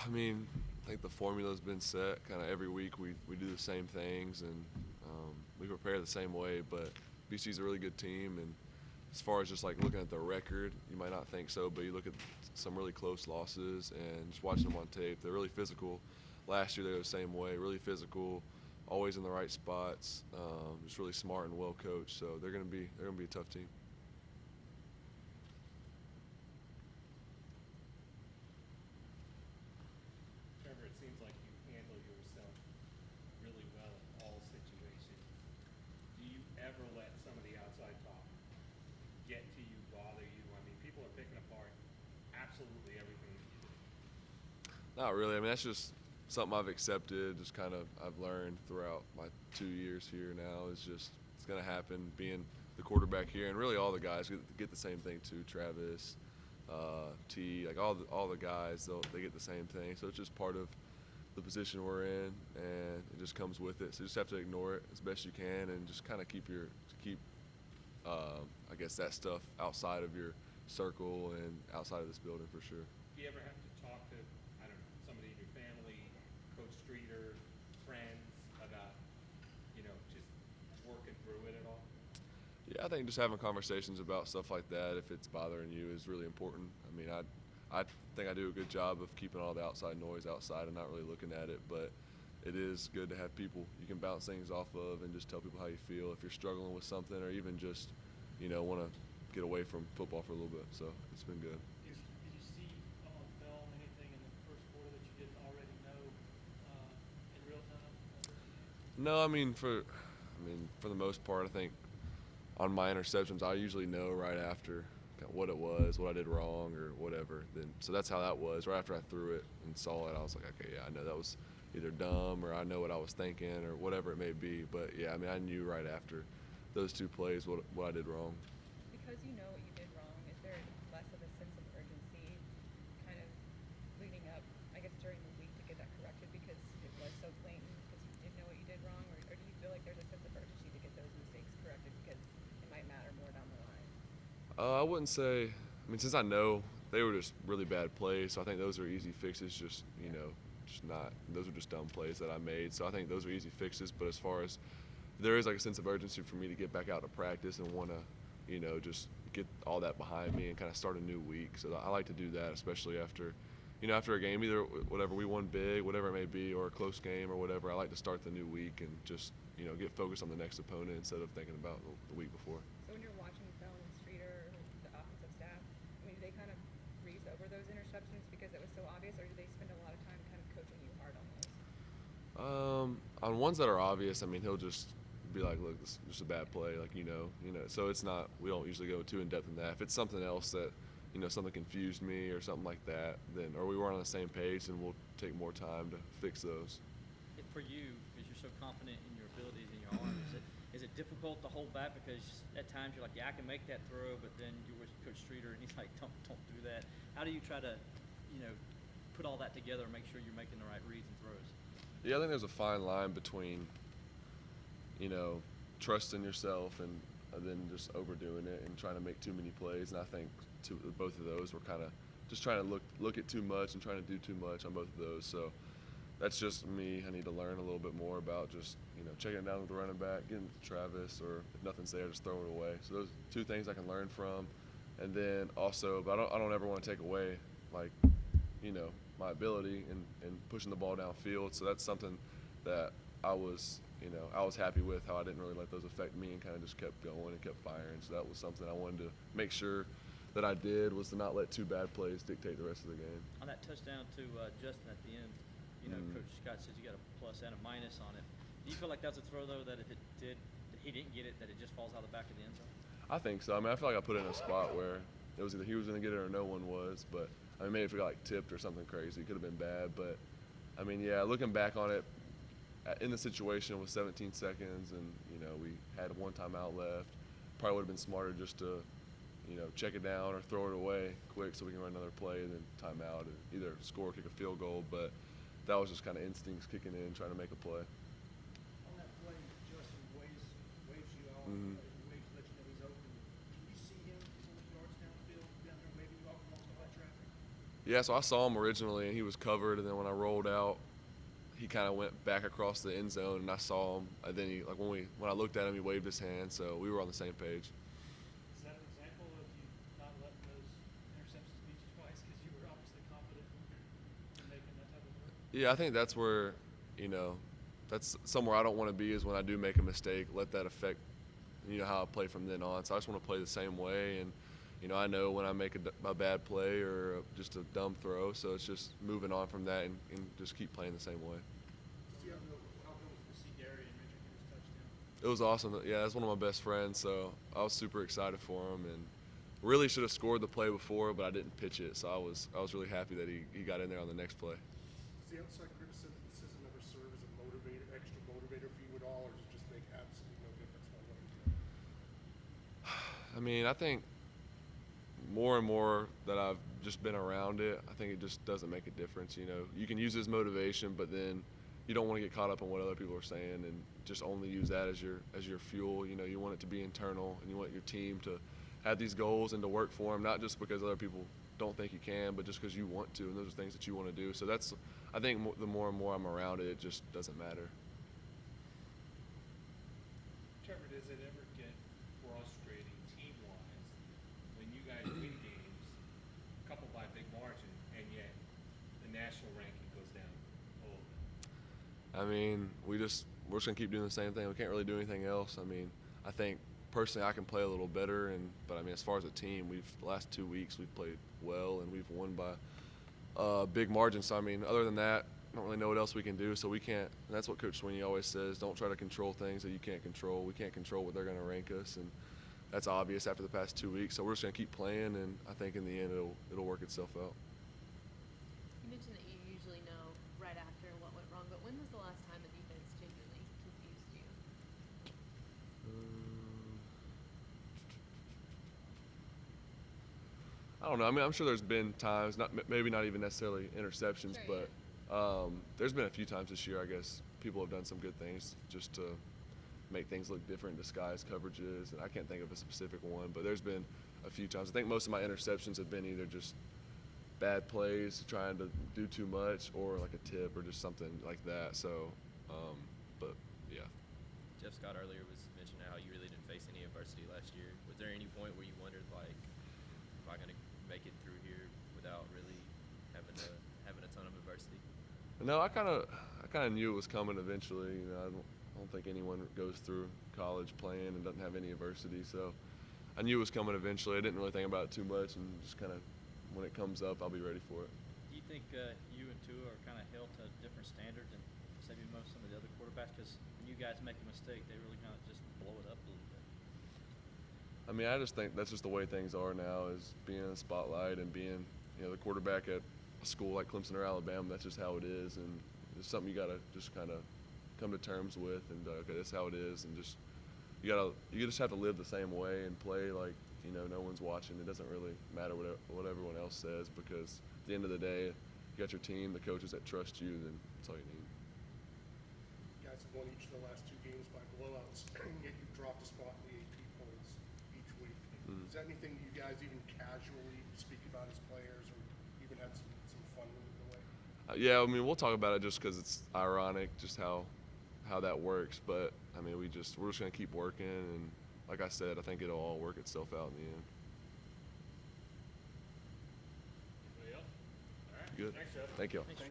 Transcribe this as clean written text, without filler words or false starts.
I mean, I think the formula's been set. Kind of every week we do the same things and we prepare the same way. But BC's a really good team, and as far as just like looking at the record, you might not think so, but you look at some really close losses and just watching them on tape, they're really physical. Last year they were the same way, really physical, always in the right spots, just really smart and well coached. So they're gonna be a tough team. Trevor, it seems like you handle yourself really well in all situations. Do you ever let some of the outside talk get to you, bother you? I mean, people are picking apart absolutely everything that you do. Not really. I mean, that's just something I've accepted. Just kind of I've learned throughout my 2 years here now. Is just it's gonna happen. Being the quarterback here, and really all the guys get the same thing too. Travis, T, like all the guys, they get the same thing. So it's just part of the position we're in, and it just comes with it. So you just have to ignore it as best you can, and just kind of keep I guess that stuff outside of your circle and outside of this building for sure. Do you ever have to talk to, I don't know, somebody in your family, Coach Streeter, friends about, just working through it at all? Yeah, I think just having conversations about stuff like that, if it's bothering you, is really important. I mean, I think I do a good job of keeping all the outside noise outside and not really looking at it, but it is good to have people you can bounce things off of and just tell people how you feel if you're struggling with something or even just, want to get away from football for a little bit. So it's been good. Did you see on film anything in the first quarter that you didn't already know in real time? No, I mean, for the most part, I think on my interceptions, I usually know right after kind of what it was, what I did wrong, or whatever. Then, so that's how that was. Right after I threw it and saw it, I was like, okay, yeah, I know that was either dumb or I know what I was thinking or whatever it may be. But yeah, I mean, I knew right after those two plays what I did wrong. Because you know what you did wrong, is there less of a sense of urgency kind of leading up, I guess, during the week to get that corrected because it was so blatant because you did know what you did wrong? Or do you feel like there's a sense of urgency to get those mistakes corrected because it might matter more down the line? I wouldn't say. I mean, since I know they were just really bad plays, so I think those are easy fixes. Just Yeah. just not. Those are just dumb plays that I made. So I think those are easy fixes. But as far as there is like a sense of urgency for me to get back out to practice and want to, just get all that behind me and kind of start a new week. So I like to do that, especially after a game, either whatever we won big, whatever it may be, or a close game or whatever. I like to start the new week and just get focused on the next opponent instead of thinking about the week before. So when you're watching film and Streeter, or the offensive staff, I mean, do they kind of breeze over those interceptions because it was so obvious, or do they spend a lot of time kind of coaching you hard on those? On ones that are obvious, I mean, he'll just be like, "Look, this is just a bad play," like So it's not. We don't usually go too in depth in that. If it's something else that, something confused me or something like that, then or we weren't on the same page, then we'll take more time to fix those. For you, because you're so confident in your abilities and your arm, is it difficult to hold back because at times you're like, yeah, I can make that throw, but then you're with Coach Streeter and he's like, don't do that. How do you try to, put all that together and make sure you're making the right reads and throws? Yeah, I think there's a fine line between, trusting yourself and then just overdoing it and trying to make too many plays. And I think both of those were kind of just trying to look at too much and trying to do too much on both of those. So that's just me. I need to learn a little bit more about just checking it down with the running back, getting to Travis, or if nothing's there, just throwing it away. So those two things I can learn from, and then also, but I don't ever want to take away like my ability in pushing the ball downfield. So that's something that I was happy with how I didn't really let those affect me and kind of just kept going and kept firing. So that was something I wanted to make sure that I did, was to not let two bad plays dictate the rest of the game. On that touchdown to Justin at the end, Coach Scott says you got a plus and a minus on it. Do you feel like that's a throw though that if he didn't get it, that it just falls out the back of the end zone? I think so. I mean, I feel like I put it in a spot where it was either he was going to get it or no one was. But I mean, maybe if it got like tipped or something crazy, it could have been bad. But I mean, yeah, looking back on it, in the situation with 17 seconds and we had one timeout left, probably would have been smarter just to check it down or throw it away quick so we can run another play and then timeout and either score or kick a field goal. But that was just kind of instincts kicking in, trying to make a play. On that play, Justin waves you off, Mhm. waves to let you know he's open. Can you see him 40 yards downfield down there waving you off amongst all that traffic? Yeah, so I saw him originally, and he was covered, and then when I rolled out, he kind of went back across the end zone, and I saw him. And then he, like when I looked at him, he waved his hand, so we were on the same page. Is that an example of you not letting those interceptions beat you twice because you were obviously confident in making that type of throw? Yeah, I think that's where, you know, that's somewhere I don't want to be is when I do make a mistake, let that affect, how I play from then on. So I just want to play the same way, and I know when I make a bad play or just a dumb throw, so it's just moving on from that and just keep playing the same way. How good was it to see Gary and Richard get his touchdown? It was awesome. Yeah, that's one of my best friends, so I was super excited for him, and really should have scored the play before, but I didn't pitch it, so I was really happy that he got in there on the next play. Does the outside criticism ever serve as a motivator, extra motivator for you at all, or does it just make absolutely no difference one way or the other? I mean, I think more and more that I've just been around it, I think it just doesn't make a difference. You can use it as motivation, but then you don't want to get caught up in what other people are saying and just only use that as your fuel. You want it to be internal, and you want your team to have these goals and to work for them, not just because other people don't think you can, but just because you want to, and those are things that you want to do. So that's, I think, the more and more I'm around it, it just doesn't matter. Trevor, does it ever get frustrating team-wise when you guys win games, a couple by big margin, and yet the national ranking goes down a little bit? I mean, we're just gonna keep doing the same thing. We can't really do anything else. I mean, I think personally I can play a little better, but I mean, as far as a team, the last 2 weeks we've played well and we've won by big margins. So I mean, other than that, I don't really know what else we can do. So we can't. And that's what Coach Sweeney always says: don't try to control things that you can't control. We can't control what they're gonna rank us, and that's obvious after the past 2 weeks. So we're just gonna keep playing, and I think in the end it'll work itself out. You mentioned that you usually know right after what went wrong, but when was the last time a defense genuinely confused you? I don't know. I mean, I'm sure there's been times, maybe not even necessarily interceptions, Sure, but there's been a few times this year, I guess, people have done some good things just to make things look different, disguise coverages, and I can't think of a specific one, but there's been a few times. I think most of my interceptions have been either just bad plays, trying to do too much, or like a tip or just something like that. So, but yeah. Jeff Scott earlier was mentioning how you really didn't face any adversity last year. Was there any point where you wondered, like, am I going to make it through here without really having a ton of adversity? No, I kind of knew it was coming eventually. I don't think anyone goes through college playing and doesn't have any adversity. So I knew it was coming eventually. I didn't really think about it too much, and just kind of when it comes up, I'll be ready for it. Do you think you and Tua are kind of held to a different standard than maybe most some of the other quarterbacks? Because when you guys make a mistake, they really kind of just blow it up a little bit. I mean, I just think that's just the way things are now, is being in the spotlight and being, the quarterback at a school like Clemson or Alabama. That's just how it is, and it's something you got to just kind of come to terms with, and okay, that's how it is, and just you just have to live the same way and play like no one's watching. It doesn't really matter what everyone else says, because at the end of the day, you got your team, the coaches that trust you, then that's all you need. You guys have won each of the last 2 games by blowouts, and yet you've dropped a spot in the AP polls each week. Is that anything you guys even casually speak about as players, or even had some fun with it in a way? Yeah, I mean, we'll talk about it just because it's ironic, just how that works. But I mean, we're just gonna keep working, and like I said, I think it'll all work itself out in the end. Anybody else? All right. Good. Thanks, Jeff. Thank you. Thanks,